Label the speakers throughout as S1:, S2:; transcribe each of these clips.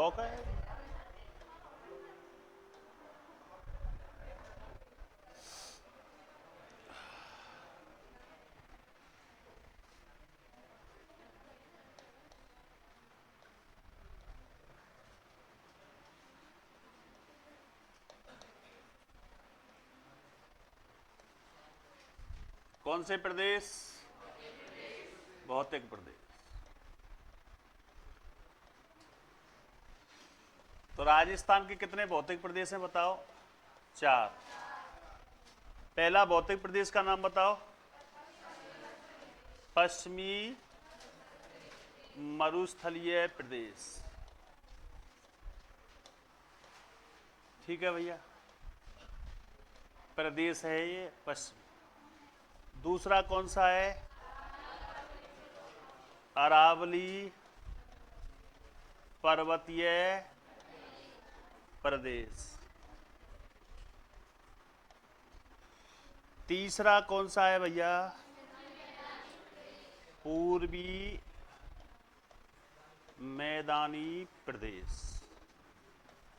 S1: Lock है। कौन से प्रदेश? भौतिक प्रदेश। तो राजस्थान के कितने भौतिक प्रदेश हैं बताओ? 4। पहला भौतिक प्रदेश का नाम बताओ। पश्चिमी मरुस्थलीय प्रदेश। ठीक है भैया, प्रदेश है ये पश्चिम। दूसरा कौन सा है? अरावली पर्वतीय प्रदेश। तीसरा कौन सा है भैया? पूर्वी मैदानी प्रदेश।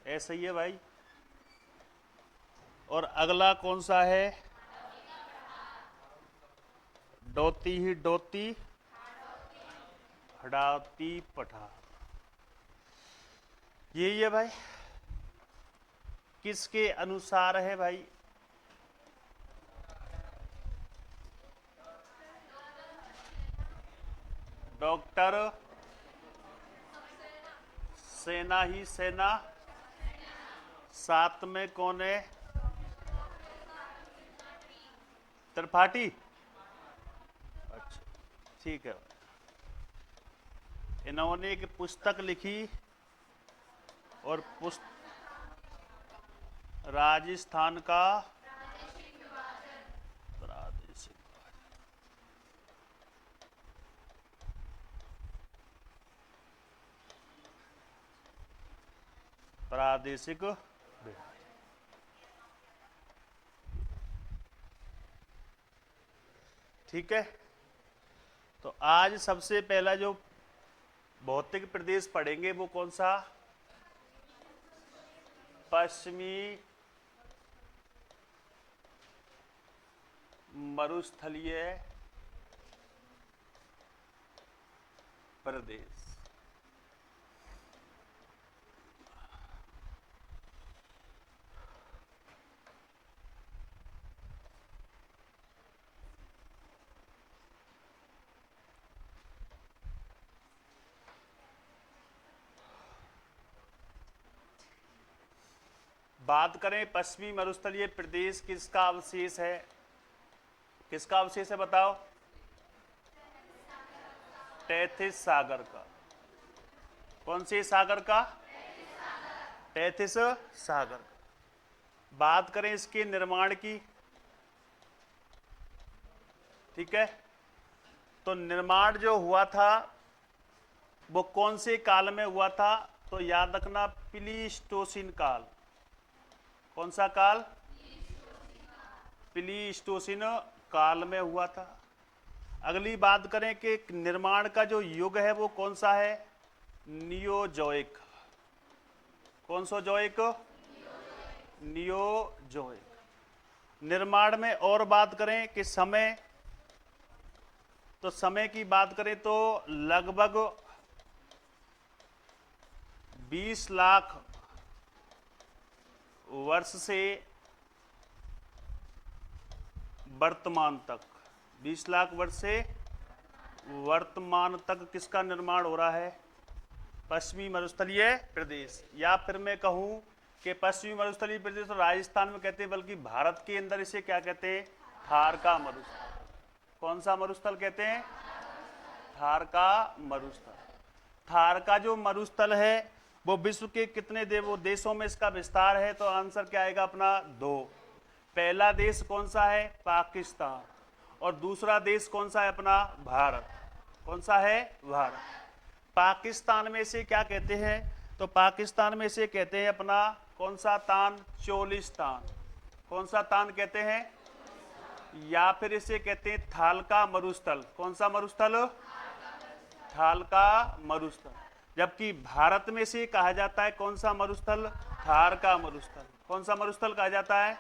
S1: ऐसा ही है भाई। और अगला कौन सा है? डोती ही डोती हड़ाती पठार। यही है भाई। किसके अनुसार है भाई? डॉक्टर सेना ही सेना। साथ में कौन है? त्रिपाठी। अच्छा, ठीक है। इन्होंने एक पुस्तक लिखी और राजस्थान का प्रादेशिक प्रादेशिक। ठीक है। तो आज सबसे पहला जो भौतिक प्रदेश पढ़ेंगे वो कौन सा? पश्चिमी मरुस्थलीय प्रदेश। बात करें पश्चिमी मरुस्थलीय प्रदेश किसका अवशेष है? किसका अवशेष है बताओ? टैथिस सागर का। कौन से सागर का? टैथिस सागर का। बात करें इसके निर्माण की, ठीक है, तो निर्माण जो हुआ था वो कौन से काल में हुआ था? तो याद रखना, प्लीस्टोसीन काल। कौन सा काल? प्लीस्टोसीन काल में हुआ था। अगली बात करें कि निर्माण का जो युग है वो कौन सा है? नियोजोइक। कौन सा जोइक? नियोजोइक। निर्माण में और बात करें कि समय, तो समय की बात करें तो लगभग 20 लाख वर्ष से वर्तमान तक, 20 लाख वर्ष से वर्तमान तक किसका निर्माण हो रहा है? पश्चिमी मरुस्थलीय प्रदेश। या फिर मैं कहूं कि पश्चिमी मरुस्थलीय प्रदेश तो राजस्थान में कहते हैं, बल्कि भारत के अंदर इसे क्या कहते हैं? थार का मरुस्थल। कौन सा मरुस्थल कहते हैं? थार का मरुस्थल। थार का जो मरुस्थल है वो विश्व के कितने देशों में इसका विस्तार है? तो आंसर क्या आएगा अपना? 2। पहला देश कौन सा है? पाकिस्तान। और दूसरा देश कौन सा है अपना? भारत। कौन सा है? भारत। पाकिस्तान में से क्या कहते हैं? तो पाकिस्तान में से कहते हैं अपना कौन सा तान? चोलिस्तान। कौन सा तान कहते हैं? या फिर इसे कहते हैं थाल का मरुस्थल। कौन सा मरुस्थल? थाल का मरुस्थल। जबकि भारत में से कहा जाता है कौन सा मरुस्थल? थार का मरुस्थल। कौन सा मरुस्थल कहा जाता है?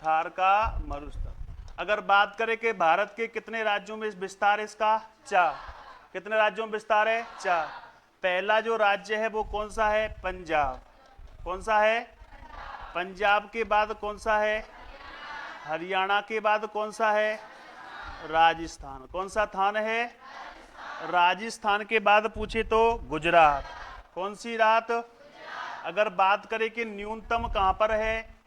S1: थार का मरुस्थल। अगर बात करें कि भारत के कितने राज्यों में विस्तार है इसका? 4। कितने राज्यों में विस्तार है? 4। पहला जो राज्य है वो कौन सा है? पंजाब। कौन सा है? पंजाब के बाद कौन सा है? हरियाणा के बाद कौन सा है? राजस्थान। कौन सा स्थान है? राजस्थान के बाद पूछे तो गुजरात। कौन सी रात? अगर बात करें कि न्यूनतम कहां पर है?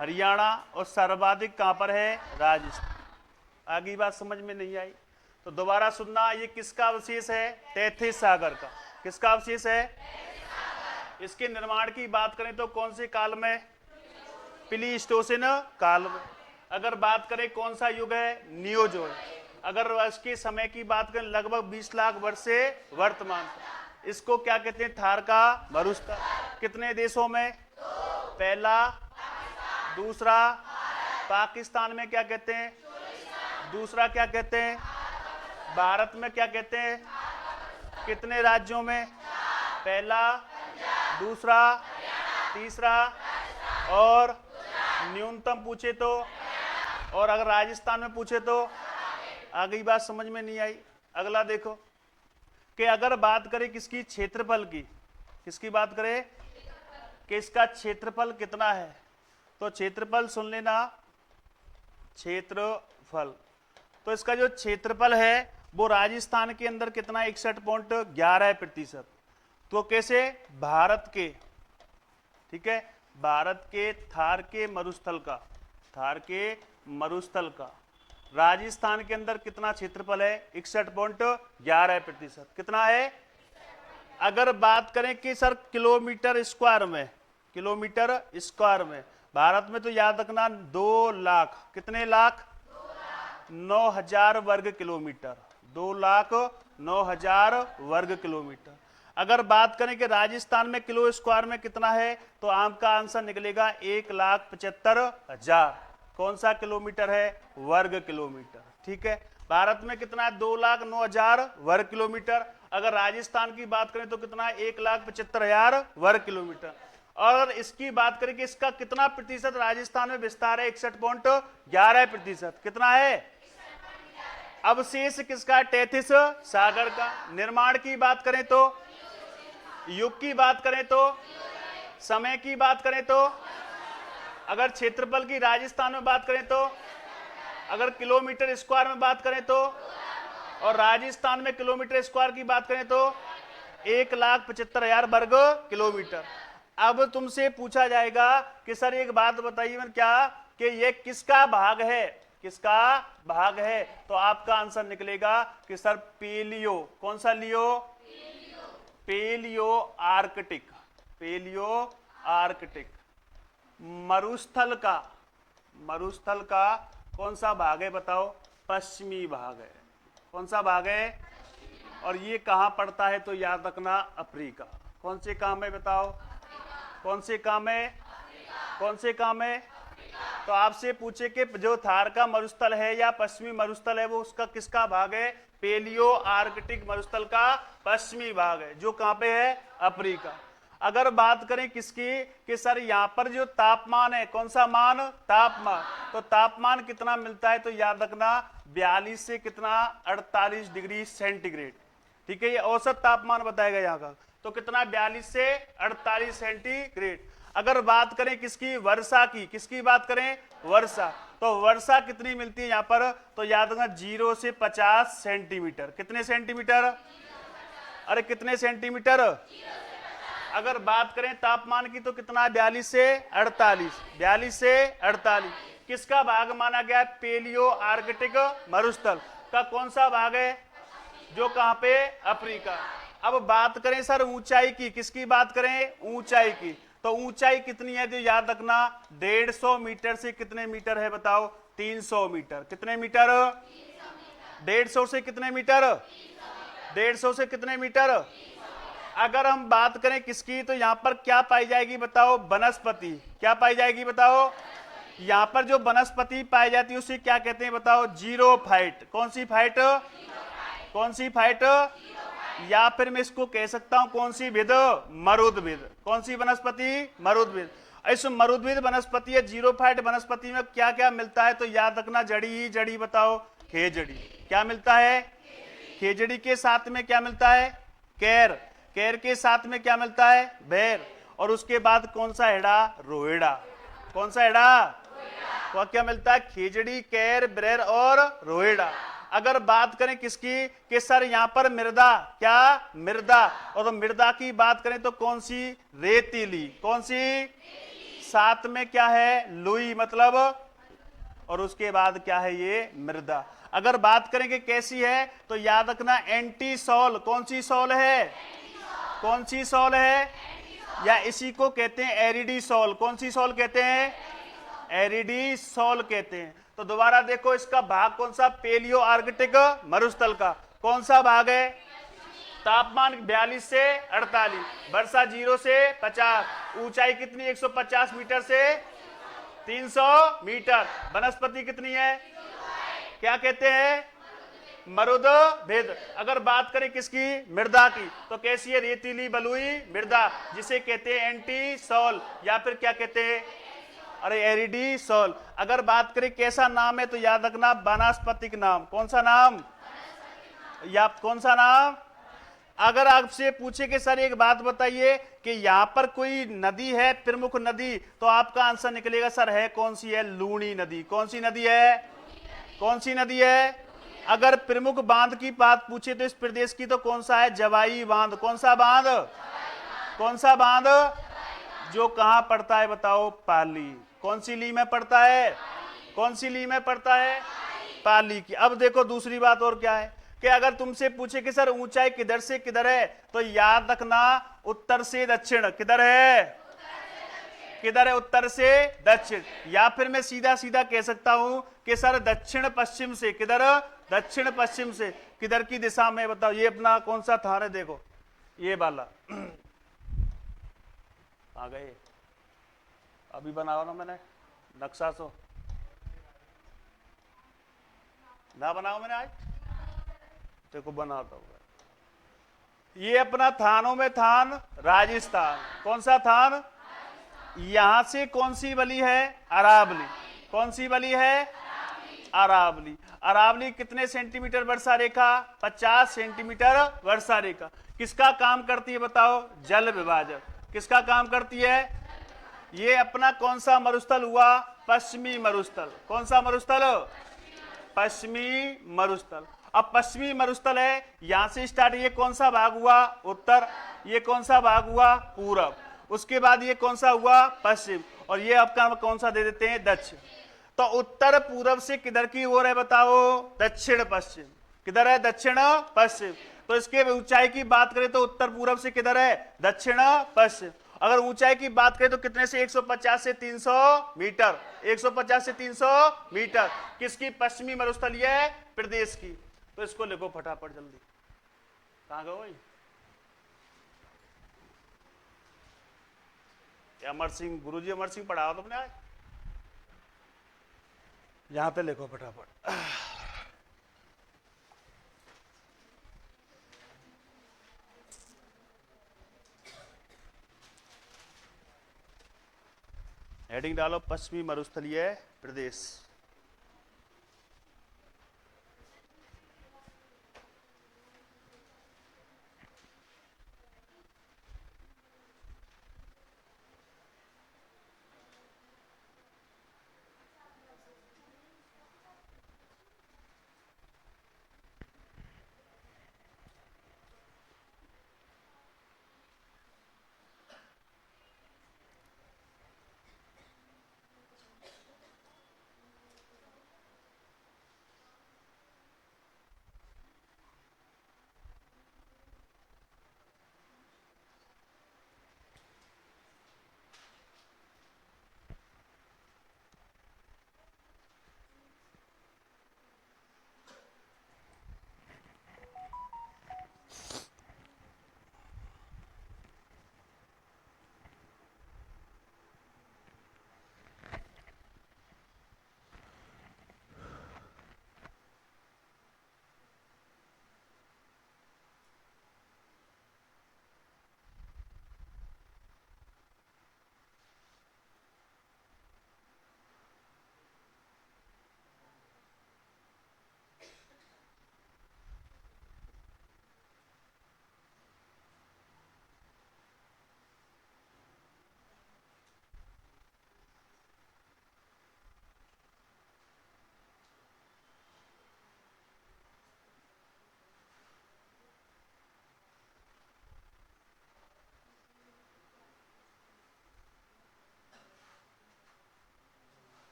S1: हरियाणा, और सर्वाधिक कहां पर है? राजस्थान। आगे बात समझ में नहीं आई तो दोबारा सुनना। ये किसका अवशेष है? तैथिस सागर का। किसका अवशेष है? इसके निर्माण की बात करें तो कौन से काल में? प्लीस्टोसिन काल में। अगर बात करें कौन सा युग है? नियोजोइक। अगर इसके समय की बात करें लगभग 20 लाख वर्ष से वर्तमान तक। इसको क्या कहते हैं? थार का मरुस्थल। कितने देशों में? पहला, दूसरा, पाकिस्तान में क्या कहते हैं? दूसरा क्या कहते हैं? भारत में क्या कहते हैं? कितने राज्यों में? पहला, दूसरा, तीसरा, और न्यूनतम पूछे तो, और अगर राजस्थान में पूछे तो। आगे बात समझ में नहीं आई। अगला देखो कि अगर बात करें किसकी? क्षेत्रफल की। किसकी बात करें? कि इसका क्षेत्रफल कितना है? तो क्षेत्रफल सुन लेना। क्षेत्रफल तो इसका जो क्षेत्रफल है वो राजस्थान के अंदर कितना? 61.11%। तो कैसे? भारत के, ठीक है, भारत के थार के मरुस्थल का, थार के मरुस्थल का राजस्थान के अंदर कितना क्षेत्रफल है? 61.11%। कितना है? अगर बात करें कि सर किलोमीटर स्क्वायर में, किलोमीटर स्क्वायर में, भारत में तो याद रखना 2 लाख, कितने लाख? 9,000 वर्ग किलोमीटर। 2,09,000 वर्ग किलोमीटर। अगर बात करें कि राजस्थान में किलो स्क्वायर में कितना है तो आपका आंसर निकलेगा 1,75,000। कौन सा किलोमीटर है? वर्ग किलोमीटर। ठीक है, भारत में कितना है? 2,09,000 वर्ग किलोमीटर। अगर राजस्थान की बात करें तो कितना है? 1,75,000 वर्ग किलोमीटर। और इसकी बात करें कि इसका कितना प्रतिशत राजस्थान में विस्तार है? 61.11%। कितना है? अवशेष किसका? तैथिस सागर का। निर्माण की बात करें तो, युग की बात करें तो, समय की बात करें तो, अगर क्षेत्रफल की राजस्थान में बात करें तो, अगर किलोमीटर स्क्वायर में बात करें तो, और राजस्थान में किलोमीटर स्क्वायर की बात करें तो 1,75,000 वर्ग किलोमीटर। अब तुमसे पूछा जाएगा कि सर एक बात बताइए क्या कि ये किसका भाग है? किसका भाग है? तो आपका आंसर निकलेगा कि सर पेलियो। कौन सा लियो? Palaeo arctic. पेलियो आर्कटिक मरुस्थल का, मरुस्थल का कौन सा भाग है बताओ? पश्चिमी भाग है। कौन सा भाग है? और ये कहां पड़ता है? तो याद रखना अफ्रीका। कौन से काम है बताओ? कौन से काम है? कौन से काम है? तो आपसे पूछे कि जो थार का मरुस्थल है या पश्चिमी मरुस्थल है वो उसका किसका भाग है? पेलियो आर्कटिक मरुस्थल का पश्चिमी भाग है, जो कहां पे है? अफ्रीका। अगर बात करें किसकी कि सर यहाँ पर जो तापमान है, कौन सा मान? तापमान। तो तापमान कितना मिलता है? तो याद रखना 42 से कितना? 48 डिग्री सेंटीग्रेड। ठीक है, ये औसत तापमान बताएगा यहाँ का। तो कितना? 42 से 48 सेंटीग्रेड। अगर बात करें किसकी? वर्षा की। किसकी बात करें? वर्षा। तो वर्षा कितनी मिलती है यहाँ पर? तो याद रखना 0 से 50 सेंटीमीटर। कितने सेंटीमीटर? अरे कितने सेंटीमीटर? अगर बात करें तापमान की तो कितना? 42 से 48। 42 से 48 किसका भाग माना गया? पेलियो आर्कटिक मरुस्थल का कौन सा भाग है? जो कहां पे? अफ्रीका। अब बात करें सर ऊंचाई की। किसकी बात करें? ऊंचाई की। तो ऊंचाई कितनी है? तो याद रखना 150 मीटर से कितने मीटर है बताओ? 300 मीटर। कितने मीटर? 150 से कितने मीटर? 150 से कितने मीटर? अगर हम बात करें किसकी तो यहां पर क्या पाई जाएगी बताओ? वनस्पति। क्या पाई जाएगी बताओ? यहां पर जो वनस्पति पाई जाती है उसे क्या कहते हैं बताओ? Zero fight. कौन सी फाइट? कौन सी फाइट? या फिर मैं इसको कह सकता हूं कौन सी विध, मरुद्भिद। कौन सी वनस्पति, मरुद्भिद। इस मरुद्भिद वनस्पति या जीरोफाइट वनस्पति में क्या क्या मिलता है, तो याद रखना जड़ी ही जड़ी, बताओ खेजड़ी। क्या मिलता है, खेजड़ी के साथ में क्या मिलता है, कैर। कैर के साथ में क्या मिलता है, बेर। और उसके बाद कौन सा हेड़ा, रोहेड़ा। कौन सा हेड़ा, तो क्या मिलता है, खेजड़ी, कैर, बेर और रोहेड़ा। अगर बात करें किसकी, कि सर यहां पर मृदा, क्या मृदा, और तो मृदा की बात करें तो कौन सी, रेतीली। कौन सी, साथ में क्या है, लुई मतलब, और उसके बाद क्या है ये मृदा। अगर बात करें कि कैसी है, तो याद रखना एंटी सॉल। कौन सी सॉल है, कौन सी सॉल है, या इसी को कहते हैं एरिडी सॉल। कौन सी सॉल कहते हैं, एरिडी सॉल कहते हैं। तो दोबारा देखो इसका भाग कौन सा, पेलियो आर्कटिक मरुस्थल का कौन सा भाग है, तापमान 42 से 48, वर्षा 0 से 50, ऊंचाई कितनी 150 मीटर से 300 मीटर, वनस्पति कितनी है, क्या कहते हैं, मरुद्भिद। अगर बात करें किसकी, मृदा की, तो कैसी है, रेतीली बलुई मृदा, जिसे कहते हैं एंटी सॉल, या फिर क्या कहते हैं, अरे एरिडी सॉल। अगर बात करें कैसा नाम है, तो याद रखना वानस्पतिक नाम। कौन सा नाम, या कौन सा नाम। अगर आपसे पूछे कि सर एक बात बताइए कि यहां पर कोई नदी है, प्रमुख नदी, तो आपका आंसर निकलेगा सर है कौन सी है, लूणी नदी। कौन सी नदी है, कौन सी नदी है। अगर प्रमुख बांध की बात पूछे तो इस प्रदेश की तो कौन सा है, जवाई बांध। कौन सा बांध, कौन सा बांध, जो कहां पड़ता है बताओ, पाली। कौन सी ली में पड़ता है, कौन सी ली में पड़ता है, पाली की। अब देखो दूसरी बात और क्या है, कि अगर तुमसे पूछे कि सर ऊंचाई किधर से किधर है, तो याद रखना उत्तर से दक्षिण। किधर है, किधर है, उत्तर से दक्षिण। या फिर मैं सीधा सीधा कह सकता हूं कि सर दक्षिण पश्चिम से। किधर, दक्षिण पश्चिम से। किधर की दिशा में बताओ, ये अपना कौन सा थान है, देखो ये वाला आ गए, अभी बनाओ ना मैंने नक्शा, सो ना बनाओ मैंने आज, देखो बनाता हूँ। ये अपना थानों में थान राजस्थान। कौन सा थान, यहां से कौन सी वली है, अरावली। कौन सी वली है, अरावली। अरावली कितने सेंटीमीटर वर्षा रेखा, 50 सेंटीमीटर वर्षा रेखा। किसका काम करती है बताओ, जल विभाजक। किसका काम करती है, ये अपना कौन सा मरुस्थल हुआ, पश्चिमी मरुस्थल। कौन सा मरुस्थल, पश्चिमी मरुस्थल। अब पश्चिमी मरुस्थल है, यहां से स्टार्ट, ये कौन सा भाग हुआ, उत्तर। ये कौन सा भाग हुआ, पूरब। उसके बाद ये कौन सा हुआ, पश्चिम। और ये आपका कौन सा दे देते हैं, दक्षिण। तो उत्तर पूरब से किधर की ओर है बताओ, दक्षिण पश्चिम। किधर है, दक्षिण पश्चिम। तो इसके ऊंचाई की बात करें तो उत्तर पूरब से किधर है, दक्षिण पश्चिम। अगर ऊंचाई की बात करें तो कितने से, 150 से 300 मीटर। 150 से 300 मीटर। किसकी, पश्चिमी मरुस्थल ये प्रदेश की। तो इसको लिखो फटाफट जल्दी, कहां गए भाई, अमर सिंह, गुरुजी अमर सिंह पढ़ाओ तुमने आज, यहां पे लिखो फटाफट। हेडिंग डालो, पश्चिमी मरुस्थलीय प्रदेश।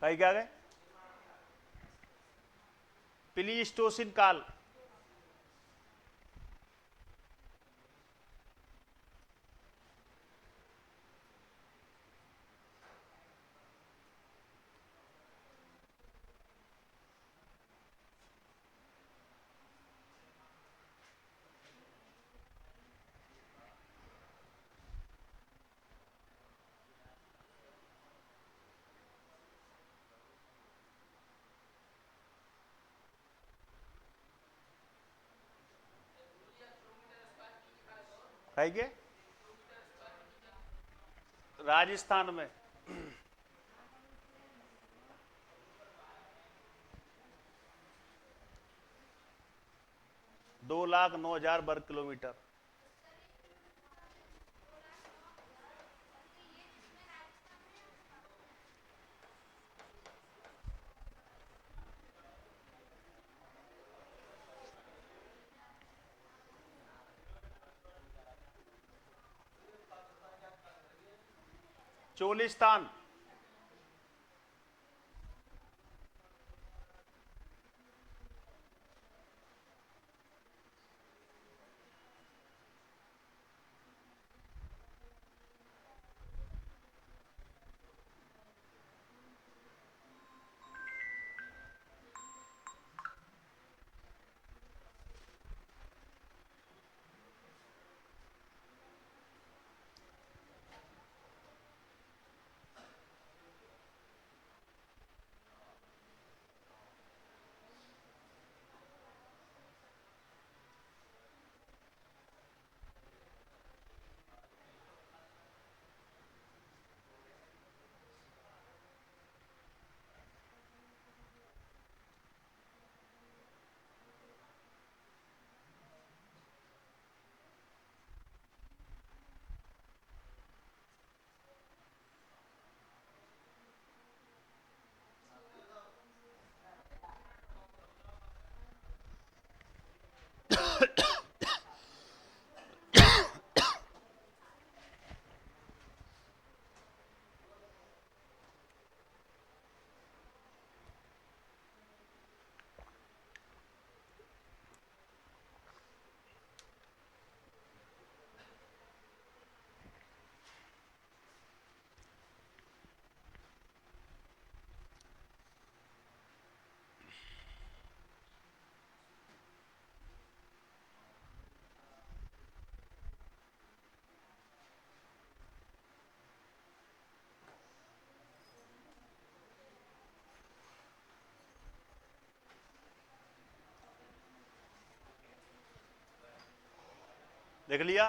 S1: कहीं क्या गए? प्लीस्टोसिन काल। कहीं के? राजस्थान में। 2,09,000 वर्ग किलोमीटर। चोलिस्तान। देख लिया?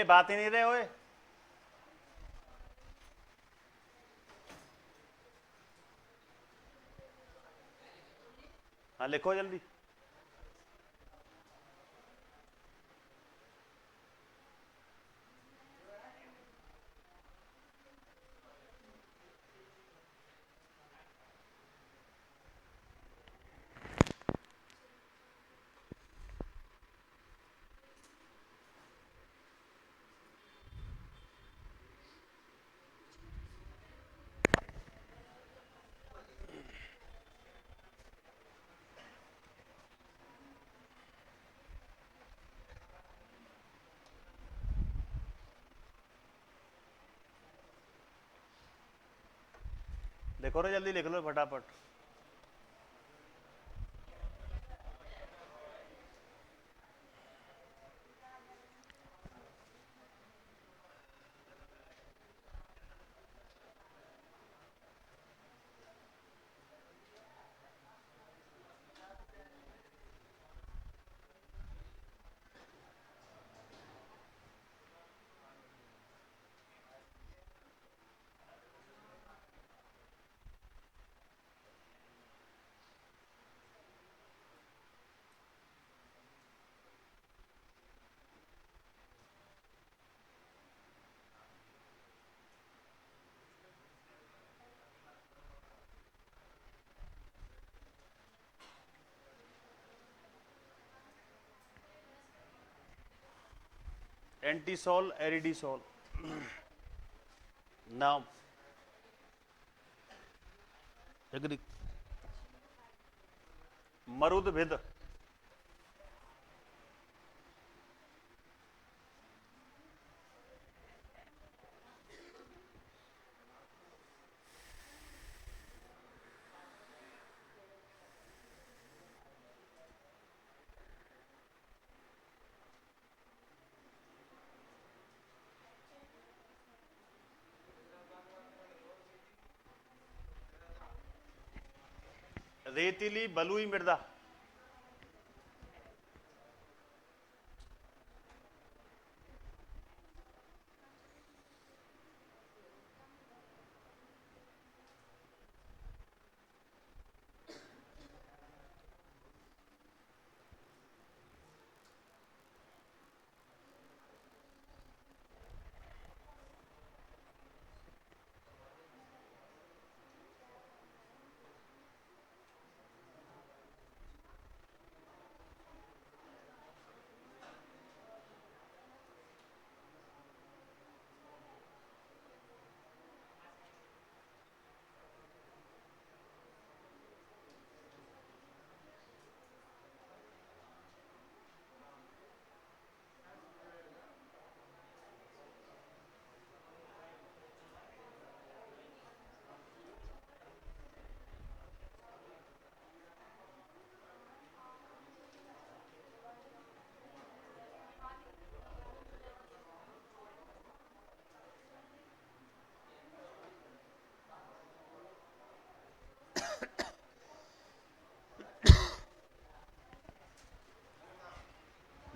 S1: बात ही नहीं रहे होए। हाँ लिखो जल्दी। देखो रे जल्दी लिख लो फटाफट। एंटीसोल, एरिडीसोल। नाम एग्री, मरुदभिद, रेतीली बलुई मृदा,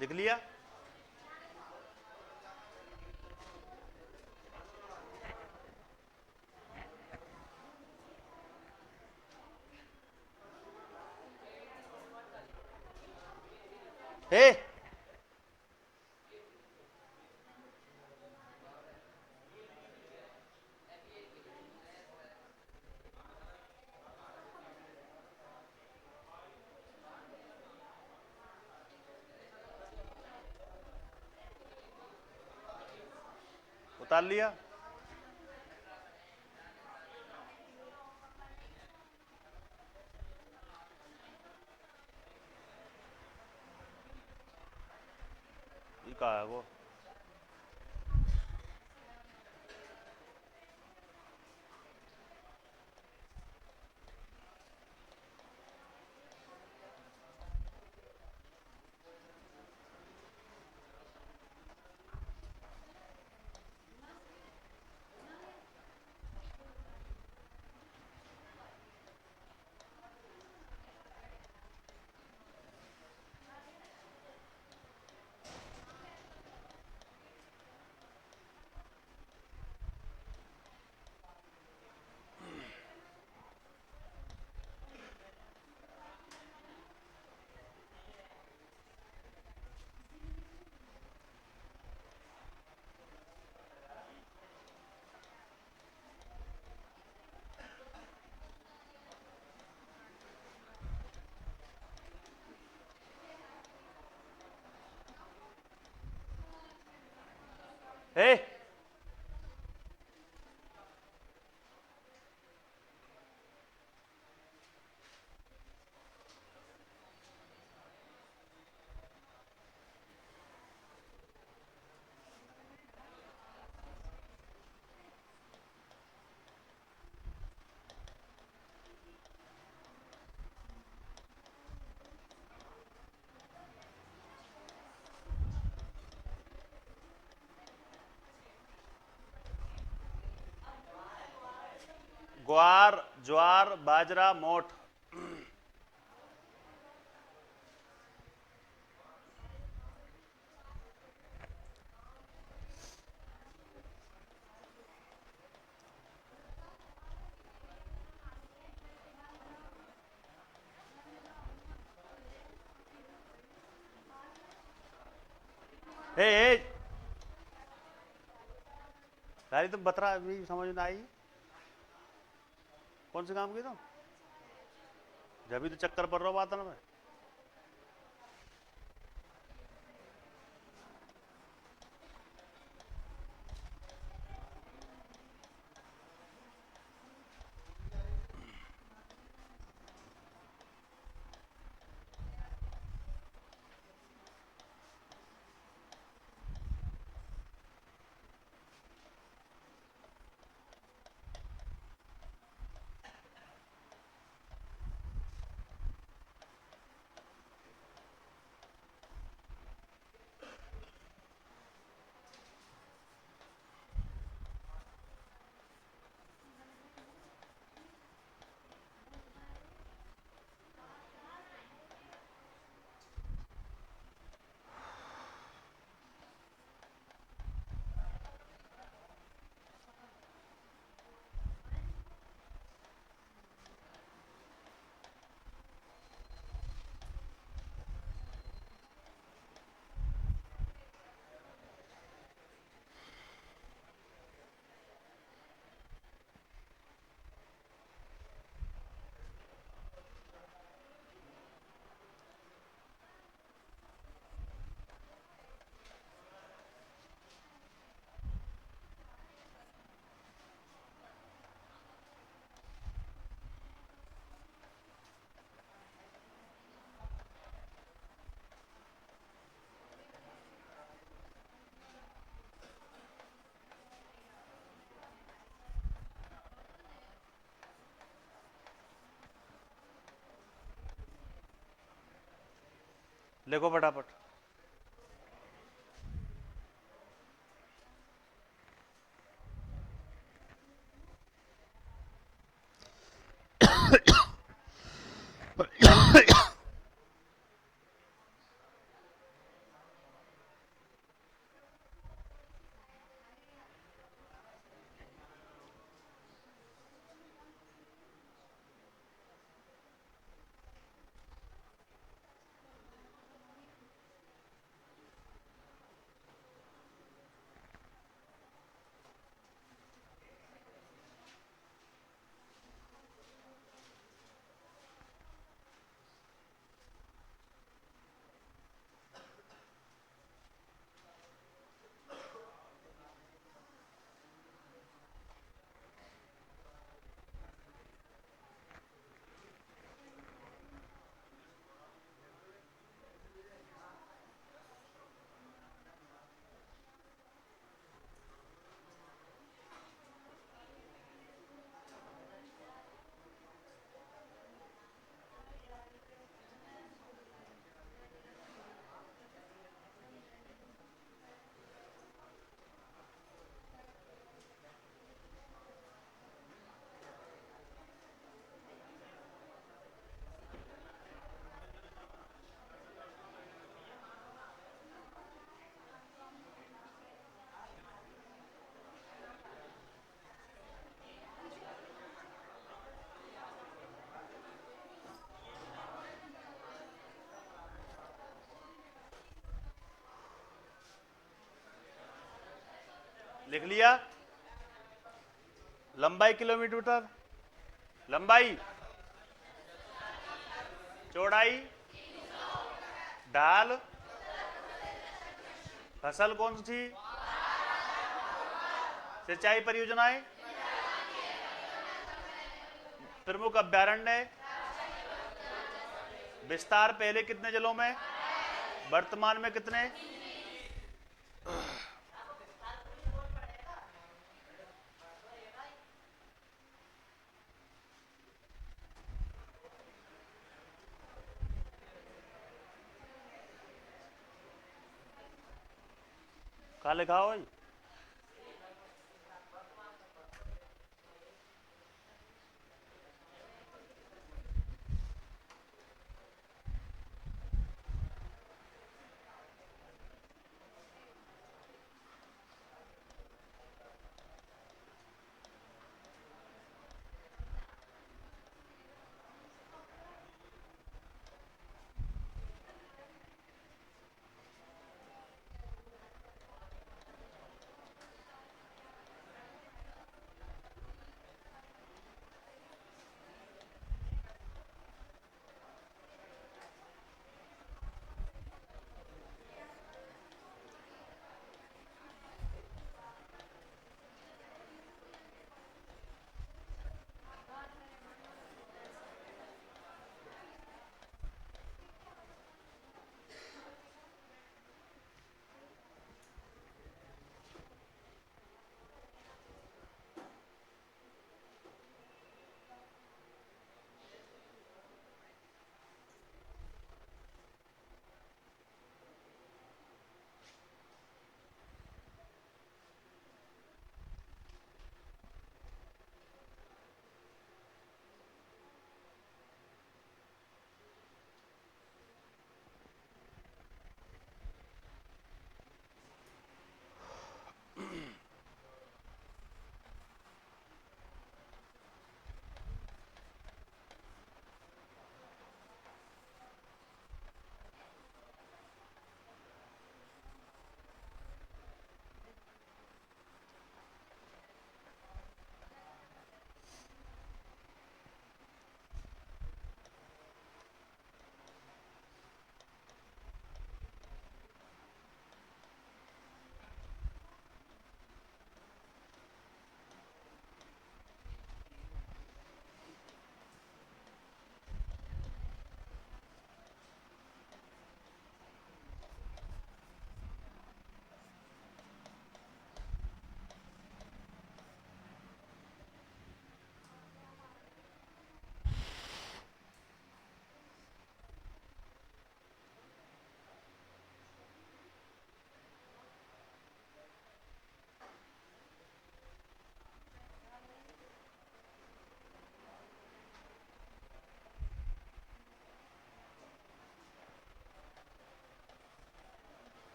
S1: लिख लिया। हे उतार लिया। ये कहा है वो, हे ग्वार, ज्वार, बाजरा, मोठ। हे गाड़ी तुम बतरा भी समझ में आई, कौन से काम की तुम, जब भी तो चक्कर पड़ रहा बात में। लिखो फटाफट। लिख लिया। लंबाई किलोमीटर, लंबाई, चौड़ाई, ढाल, फसल कौन सी थी, सिंचाई परियोजनाएं, प्रमुख अभ्यारण्य, विस्तार पहले कितने जिलों में, वर्तमान में कितने। कहाँ लिखा हो भाई।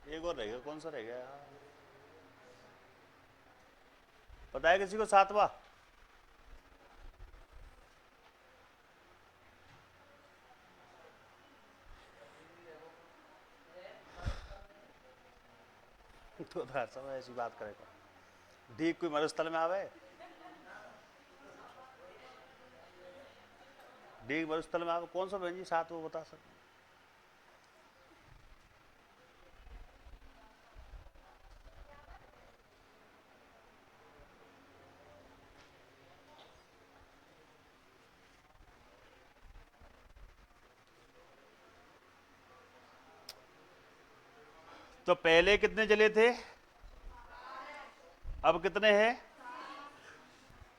S1: एक और रहेगा, कौन सा रह गया पता है किसी को? सातवां। तो हर समय ऐसी बात करेगा। ढीक कोई मरुस्थल में आवे, ढीक मरुस्थल में आवे, कौन सा बहन जी साथ वो बता सकते? तो पहले कितने जले थे, अब कितने हैं?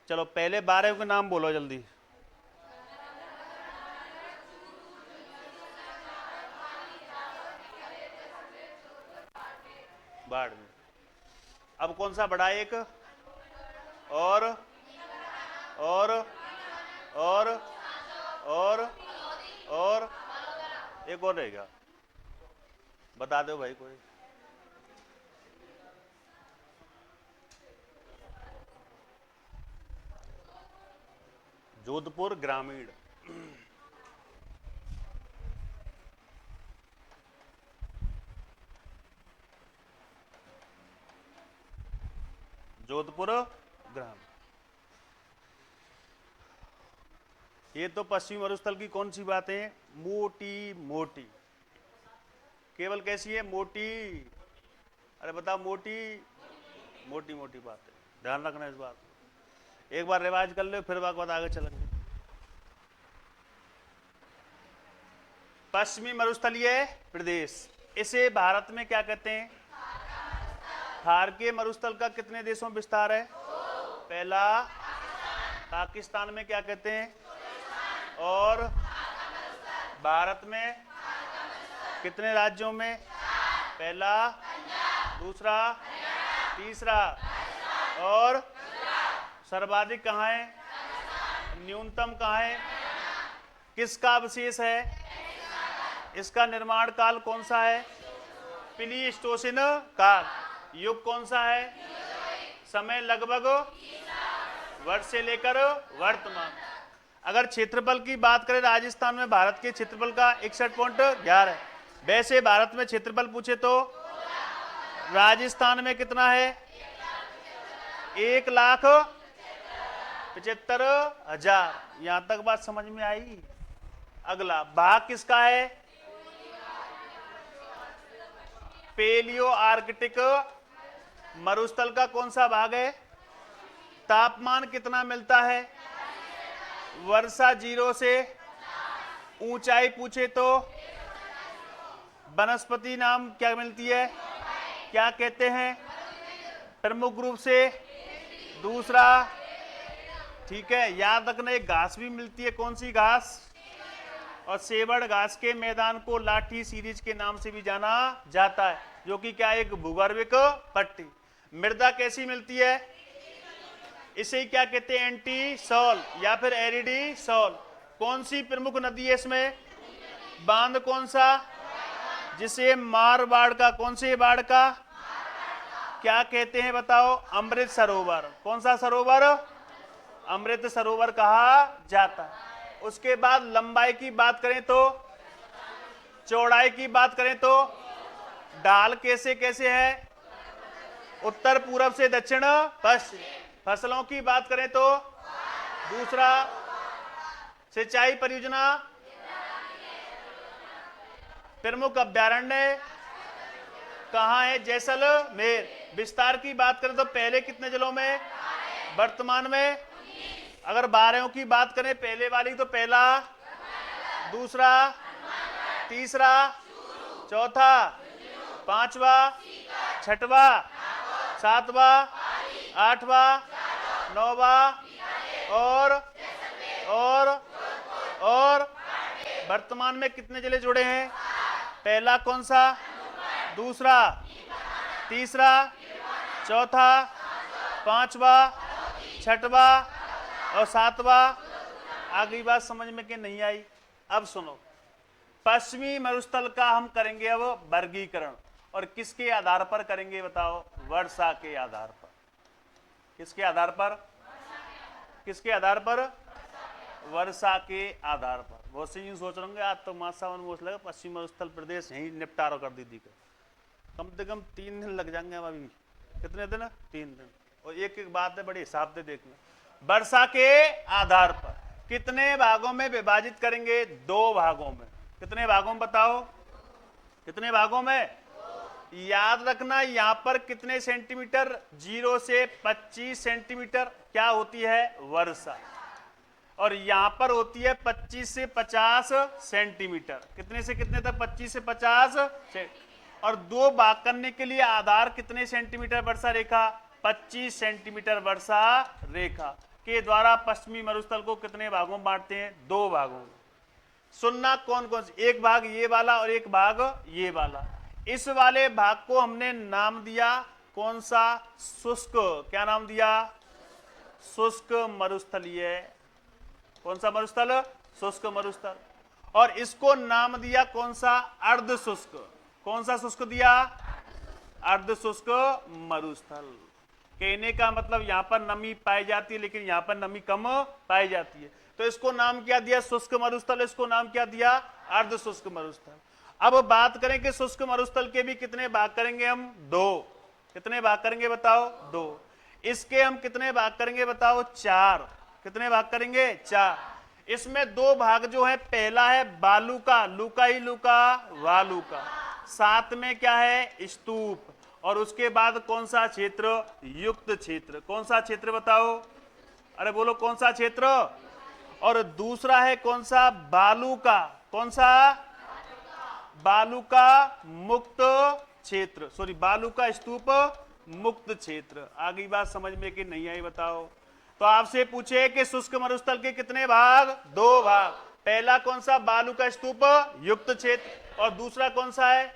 S1: चलो पहले 12 के नाम बोलो जल्दी। बाढ़ में। अब कौन सा बड़ा? एक और और और और एक और रहेगा, बता दो भाई कोई। जोधपुर ग्रामीण। जोधपुर ग्रामीण। ये तो पश्चिमी मरुस्थल की कौन सी बातें? मोटी मोटी। केवल कैसी है? मोटी। अरे बताओ, मोटी मोटी मोटी बातें, ध्यान रखना इस बात। एक बार रिवाज कर लो, फिर बाद आगे चलेंगे। पश्चिमी मरुस्थलीय प्रदेश, इसे भारत में क्या कहते हैं? थार के मरुस्थल का कितने देशों में विस्तार है? पहला पाकिस्तान में क्या कहते हैं? और भारत में कितने राज्यों में? पहला, दूसरा, तीसरा, और सर्वाधिक कहाँ है? न्यूनतम कहाँ है? किसका विशेष है? इसका निर्माण काल कौन सा है? प्लीस्टोसिन काल। युग कौन सा है? समय लगभग वर्ष से लेकर वर्तमान। अगर क्षेत्रफल की बात करें, राजस्थान में भारत के क्षेत्रफल का 61.11 है। वैसे भारत में क्षेत्रफल पूछे तो राजस्थान में कितना है? 1,75,000। यहां तक बात समझ में आई? अगला भाग किसका है? पेलियो आर्कटिक मरुस्थल का कौन सा भाग है? तापमान कितना मिलता है? वर्षा 0 से। ऊंचाई पूछे तो वनस्पति नाम क्या मिलती है? क्या कहते हैं? प्रमुख रूप से दूसरा। ठीक है, याद रखना, एक घास भी मिलती है। कौन सी घास? और सेवड़ घास के मैदान को लाठी सीरीज के नाम से भी जाना जाता है, जो कि क्या, एक भूगर्भिक पट्टी। मृदा कैसी मिलती है? इसे ही क्या कहते हैं? एंटी सॉल या फिर एरिडी सॉल। कौन सी प्रमुख नदी है इसमें? बांध कौन सा? जिसे मारवाड़ का, कौन से बाढ़ का क्या कहते हैं बताओ? अमृत सरोवर। कौन सा सरोवर? अमृत सरोवर कहा जाता है। उसके बाद लंबाई की बात करें तो, चौड़ाई की बात करें तो ढाल कैसे कैसे है? उत्तर पूर्व से दक्षिण पश्चिम। फसलों की बात करें तो दूसरा। सिंचाई परियोजना, प्रमुख अभ्यारण्य कहाँ है? जैसलमेर। विस्तार की बात करें तो पहले कितने जिलों में? वर्तमान में। अगर 12 की बात करें, पहले वाली तो पहला, दूसरा, तीसरा, चौथा, पांचवा, छठवा, सातवा, आठवा, नौवा, और वर्तमान में कितने जिले जुड़े हैं? पहला कौन सा? दूसरा, तीसरा, चौथा, पांचवा, छठवा और सातवा। आगे बात समझ में कि नहीं आई? अब सुनो, पश्चिमी मरुस्थल का हम करेंगे अब वर्गीकरण। और किसके आधार पर करेंगे बताओ? वर्षा के आधार पर। किसके आधार पर? किसके आधार पर? वर्षा के आधार पर। बहुत से यूं सोच रहे होंगे आज तो मासावन मोस लगा पश्चिम मरुस्थल प्रदेश यही निपटारा कर दी थी। कम से कम 3 दिन लग जाएंगे। अभी कितने दिन? 3 दिन। और एक एक बात है बड़े हिसाब से देखना। वर्षा के आधार पर कितने भागों में विभाजित करेंगे? 2 भागों में। कितने भागों में बताओ? कितने भागों में? याद रखना यहां पर कितने सेंटीमीटर? 0 से 25 सेंटीमीटर क्या होती है? वर्षा। और यहां पर होती है 25 से 50 सेंटीमीटर। कितने से कितने तक? 25 से 50 और 2 भाग करने के लिए आधार कितने सेंटीमीटर वर्षा रेखा? 25 सेंटीमीटर वर्षा रेखा के द्वारा पश्चिमी मरुस्थल को कितने भागों में बांटते हैं? 2 भागों में। सुनना कौन कौन से? एक भाग ये वाला और एक भाग ये वाला। इस वाले भाग को हमने नाम दिया कौन सा? शुष्क। क्या नाम दिया? शुष्क मरुस्थलीय। कौन सा मरुस्थल? शुष्क मरुस्थल। और इसको नाम दिया कौन सा? अर्ध शुष्क। कौन सा शुष्क दिया? अर्ध शुष्क मरुस्थल। कहने का मतलब यहां पर नमी पाई जाती है लेकिन यहां पर नमी कम पाई जाती है, तो इसको नाम क्या दिया? शुष्क मरुस्थल। इसको नाम क्या दिया? अर्ध शुष्क मरुस्थल। अब बात करें कि शुष्क मरुस्थल के भी कितने भाग करेंगे हम? 2। कितने भाग करेंगे बताओ? 2। इसके हम कितने भाग करेंगे बताओ? 4। कितने भाग करेंगे? 4। इसमें 2 भाग जो है, पहला है बालू का, लूका ही लूका, वालू का। साथ में क्या है? स्तूप। और उसके बाद कौन सा क्षेत्र? युक्त क्षेत्र। कौन सा क्षेत्र बताओ? अरे बोलो कौन सा क्षेत्र? और दूसरा है कौन सा? बालू का। कौन सा? बालू का मुक्त क्षेत्र। सॉरी, बालू का स्तूप मुक्त क्षेत्र। आगे बात समझ में कि नहीं आई बताओ? तो आपसे पूछे कि शुष्क मरुस्थल के कितने भाग? 2 भाग। पहला कौन सा? बालू का स्तूप युक्त क्षेत्र। और दूसरा कौन सा है?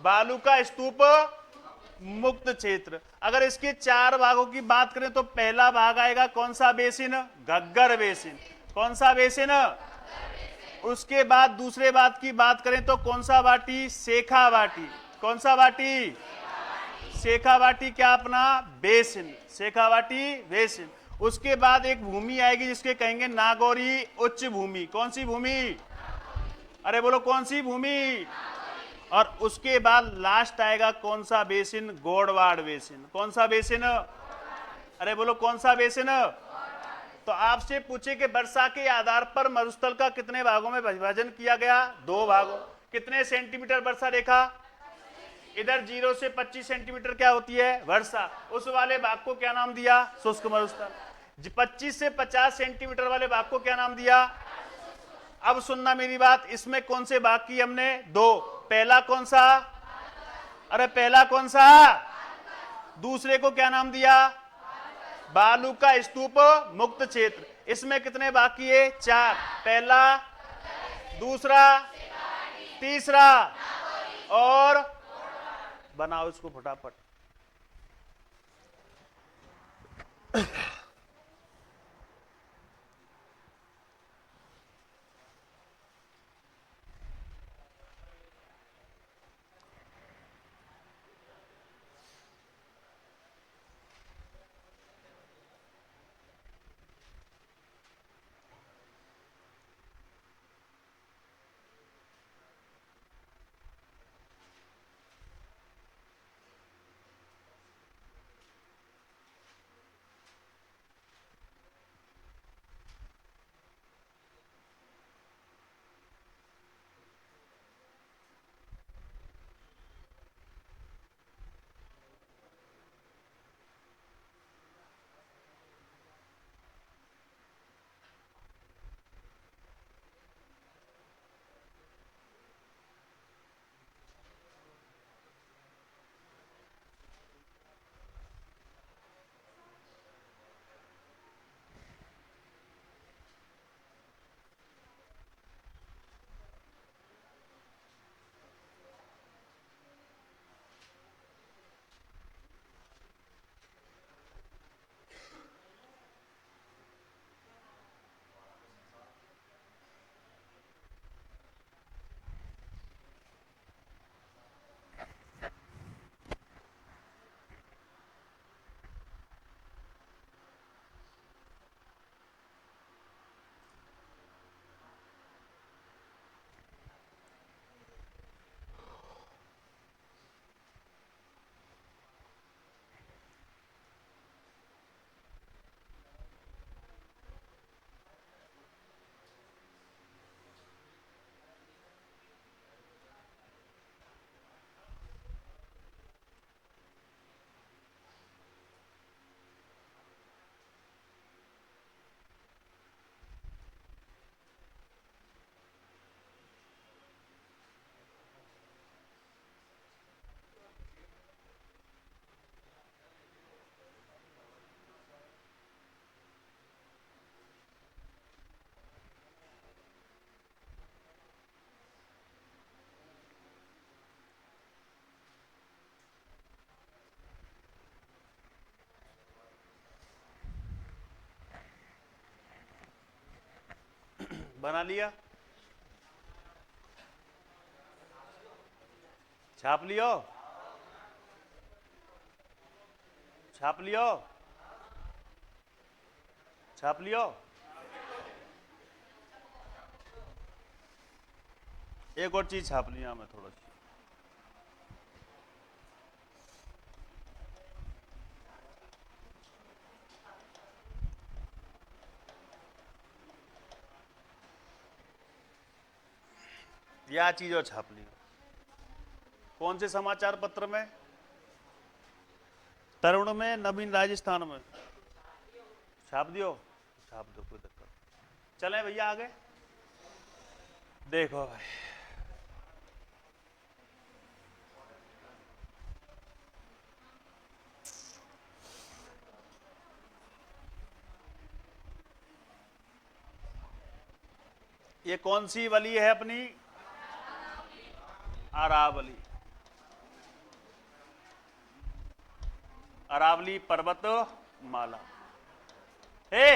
S1: बालू का स्तूप मुक्त क्षेत्र। अगर इसके 4 भागों की बात करें तो पहला भाग आएगा कौन सा बेसिन? घग्गर बेसिन। कौन सा बेसिन? उसके बाद दूसरे बात की बात करें तो कौन सा वाटी? शेखावाटी। कौन सा वाटी? शेखावाटी क्या अपना? बेसिन। शेखावाटी बेसिन। उसके बाद एक भूमि आएगी जिसके कहेंगे नागौरी उच्च भूमि। कौन सी भूमि? अरे बोलो कौन सी भूमि? और उसके बाद लास्ट आएगा कौन सा बेसिन? गोड़वाड़ बेसिन। कौन सा बेसिन? अरे बोलो कौन सा बेसिन? तो आपसे पूछे कि वर्षा के आधार पर मरुस्थल का कितने भागों में विभाजन किया गया? 2 भागों। कितने सेंटीमीटर वर्षा रेखा? इधर 0 से 25 सेंटीमीटर क्या होती है? वर्षा। उस वाले भाग को क्या नाम दिया? शुष्क मरुस्थल। 25 से 50 सेंटीमीटर वाले भाग को क्या नाम दिया? अब सुनना मेरी बात, इसमें कौन से भाग की हमने? 2। पहला कौन सा? अरे पहला कौन सा? दूसरे को क्या नाम दिया? बालू का स्तूप मुक्त क्षेत्र। इसमें कितने भाग किए? 4। पहला, दूसरा, तीसरा और बनाओ इसको फटाफट। बना लिया? छाप लियो? छाप लियो? छाप लियो? एक और चीज छाप लिया मैं थोड़ा सी। यह चीज और छाप लिया। कौन से समाचार पत्र में? तरुण में, नवीन राजस्थान में। छाप दियो? छाप दो, कोई दिक्कत। चलें भैया आगे। देखो भाई, ये कौन सी वली है अपनी? अरावली। अरावली पर्वत माला। हे,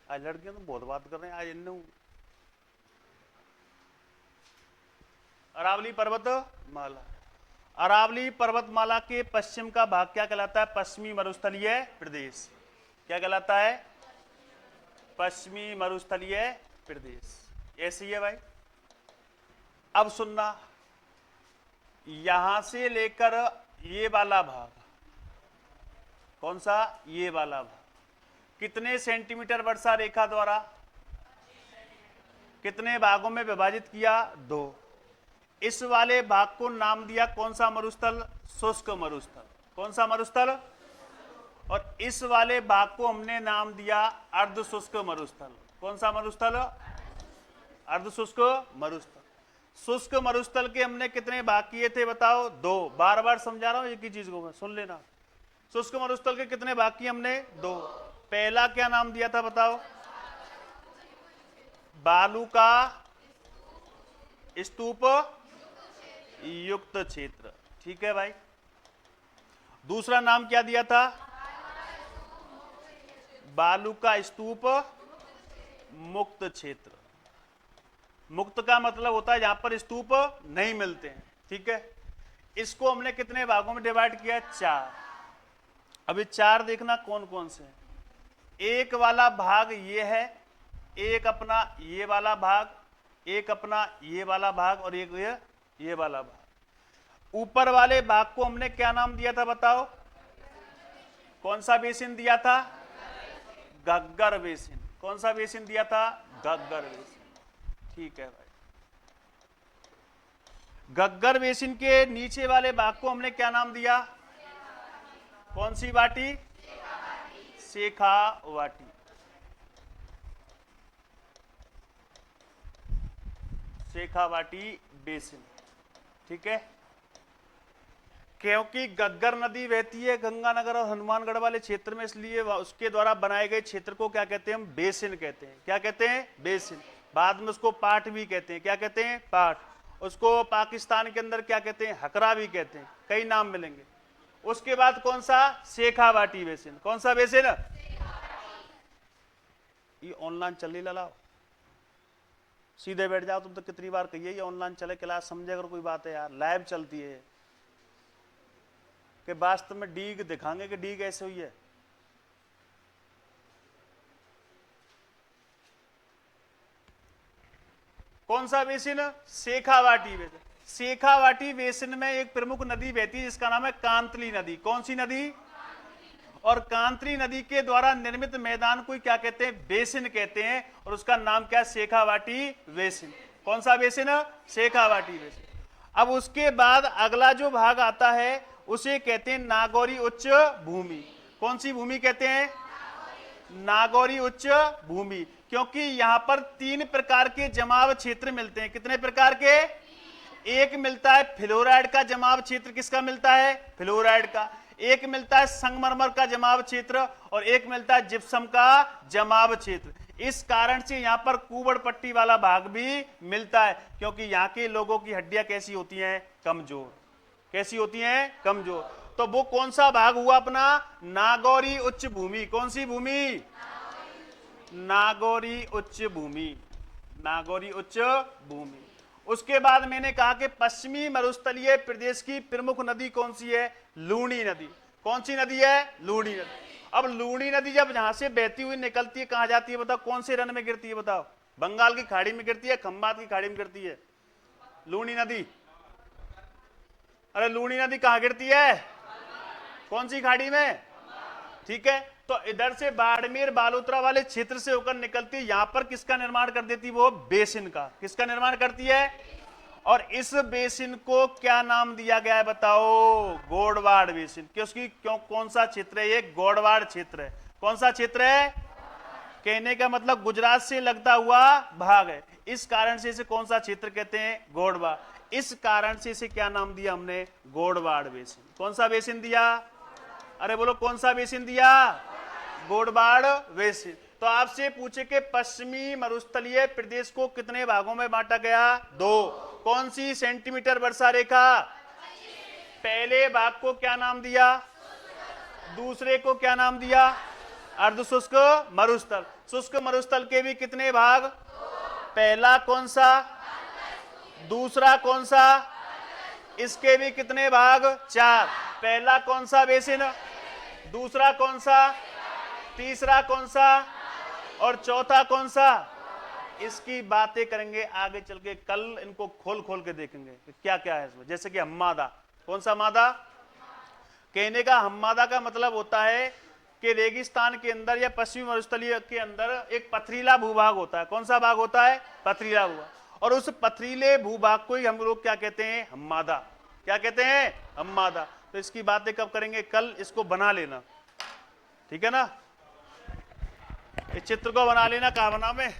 S1: आज लड़कियां तो बहुत बात कर रहे हैं आज इन। अरावली पर्वत माला। अरावली पर्वतमाला के पश्चिम का भाग क्या कहलाता है? पश्चिमी मरुस्थलीय प्रदेश। क्या कहलाता है? पश्चिमी मरुस्थलीय प्रदेश। ऐसी है भाई। अब सुनना, यहां से लेकर ये वाला भाग, कौन सा? ये वाला भाग कितने सेंटीमीटर वर्षा रेखा द्वारा कितने भागों में विभाजित किया? 2। इस वाले भाग को नाम दिया कौन सा मरुस्थल? शुष्क मरुस्थल। कौन सा मरुस्थल? और इस वाले भाग को हमने नाम दिया अर्ध शुष्क मरुस्थल। कौन सा मरुस्थल? अर्ध शुष्क मरुस्थल। शुष्क मरुस्थल के हमने कितने भाग किए थे बताओ? 2। बार बार समझा रहा हूं एक ही चीज को, मैं सुन लेना। शुष्क मरुस्थल के कितने भाग किए हमने? 2। पहला क्या नाम दिया था बताओ? बालू का स्तूप युक्त क्षेत्र। ठीक है भाई। दूसरा नाम क्या दिया था? बालू का स्तूप मुक्त क्षेत्र। मुक्त का मतलब होता है जहां पर स्तूप नहीं मिलते हैं। ठीक है। इसको हमने कितने भागों में डिवाइड किया? 4। अभी 4 देखना कौन कौन से हैं। एक वाला भाग ये है, एक अपना ये वाला भाग, एक अपना ये वाला भाग और एक ये वाला भाग। ऊपर वाले भाग को हमने क्या नाम दिया था बताओ? कौन सा बेसिन दिया था? घग्गर बेसिन। कौन सा बेसिन दिया था? घग्गर बेसिन। ठीक है भाई। घग्गर बेसिन के नीचे वाले भाग को हमने क्या नाम दिया? कौन सी वाटी? शेखावाटी। शेखावाटी बेसिन। ठीक है। क्योंकि घग्गर नदी बहती है गंगानगर और हनुमानगढ़ वाले क्षेत्र में, इसलिए उसके द्वारा बनाए गए क्षेत्र को क्या कहते हैं? हम बेसिन कहते हैं। क्या कहते हैं? बेसिन। बाद में उसको पाट भी कहते हैं। क्या कहते हैं? पाट। उसको पाकिस्तान के अंदर क्या कहते हैं? हकरा भी कहते हैं। कई नाम मिलेंगे। उसके बाद कौन सा? शेखावाटी बेसिन। कौन सा बेसिन? ये ऑनलाइन चल रही लाओ, सीधे बैठ जाओ। तुम तो कितनी बार कहिए ये ऑनलाइन चले, क्लास समझे अगर कोई बात है यार, लाइव चलती है कि वास्तव में डीग दिखाएंगे कि डीग ऐसे हुई है। कौन सा basin? Shekhawati basin. Shekhawati basin में एक प्रमुख नदी बहती है जिसका नाम है कांतली नदी। कौन सी नदी? और कांतली नदी के द्वारा निर्मित मैदान को क्या कहते हैं? बेसिन कहते हैं। और उसका नाम क्या? शेखावाटी बेसिन। कौन सा बेसिन? शेखावाटी बेसिन। अब उसके बाद अगला जो भाग आता है उसे कहते हैं नागौरी उच्च भूमि। कौन सी भूमि कहते हैं? नागौरी उच्च भूमि। क्योंकि यहां पर 3 प्रकार के जमाव क्षेत्र मिलते हैं। कितने प्रकार के? एक मिलता है फ्लोराइड का जमाव क्षेत्र। किसका मिलता है? फ्लोराइड का। एक मिलता है संगमरमर का जमाव क्षेत्र और एक मिलता है जिप्सम का जमाव क्षेत्र। इस कारण से यहां पर कुबड़ पट्टी वाला भाग भी मिलता है, क्योंकि यहां के लोगों की हड्डियां कैसी होती हैं? कमजोर। कैसी होती हैं? कमजोर। तो वो कौन सा भाग हुआ अपना? नागौरी उच्च भूमि। कौन सी भूमि? नागौरी उच्च भूमि, नागौरी उच्च भूमि। उसके बाद मैंने कहा कि पश्चिमी मरुस्थलीय प्रदेश की प्रमुख नदी कौन सी है? लूणी नदी। कौन सी नदी है? लूणी नदी। अब लूणी नदी जब यहां से बहती हुई निकलती है कहां जाती है बताओ? कौन से रन में गिरती है बताओ? बंगाल की खाड़ी में गिरती है, खंबात की खाड़ी में गिरती है लूणी नदी? अरे लूणी नदी कहां गिरती है? कौन सी खाड़ी में? ठीक है, तो इधर से बाड़मेर बालोतरा वाले क्षेत्र से होकर निकलती है, यहां पर किसका निर्माण कर देती है? वो बेसिन का। किसका निर्माण करती है? और इस बेसिन को क्या नाम दिया गया है बताओ? गोडवाड़ बेसिन। क्यों? कौन सा क्षेत्र है ये? गोडवाड़ क्षेत्र है। कौन सा क्षेत्र है? कहने का मतलब गुजरात से लगता हुआ भाग है, इस कारण से इसे कौन सा क्षेत्र कहते हैं? गोडवाड़। इस कारण से इसे क्या नाम दिया हमने? गोडवाड़ बेसिन। कौन सा बेसिन दिया? अरे बोलो कौन सा बेसिन दिया? गोडवाड़ बेसिन। तो आपसे पूछे कि पश्चिमी मरुस्थलीय प्रदेश को कितने भागों में बांटा गया? 2। कौन सी सेंटीमीटर वर्षा रेखा? पहले भाग को क्या नाम दिया? दूसरे को क्या नाम दिया? अर्ध शुष्क मरुस्थल। शुष्क मरुस्थल के भी कितने भाग? पहला कौन सा? दूसरा कौन सा? इसके भी कितने भाग? 4। पहला कौन सा बेसिन? दूसरा कौन सा? तीसरा कौन सा? और चौथा कौन सा? इसकी बातें करेंगे आगे चल के, कल इनको खोल खोल के देखेंगे कि क्या क्या है इसमें। जैसे कि हम्मादा। कौन सा मादा? कहने का हम्मादा का मतलब होता है कि रेगिस्तान के अंदर या पश्चिमी मरुस्थलीय के अंदर एक पथरीला भूभाग होता है। कौन सा भाग होता है? पथरीला भूभाग। और उस पथरीले भूभाग को ही हम लोग क्या कहते हैं? हम्मादा। क्या कहते हैं? हम्मादा। तो इसकी बातें कब करेंगे? कल। इसको बना लेना, ठीक है ना? इस चित्र को बना लेना। कहाँ बना में?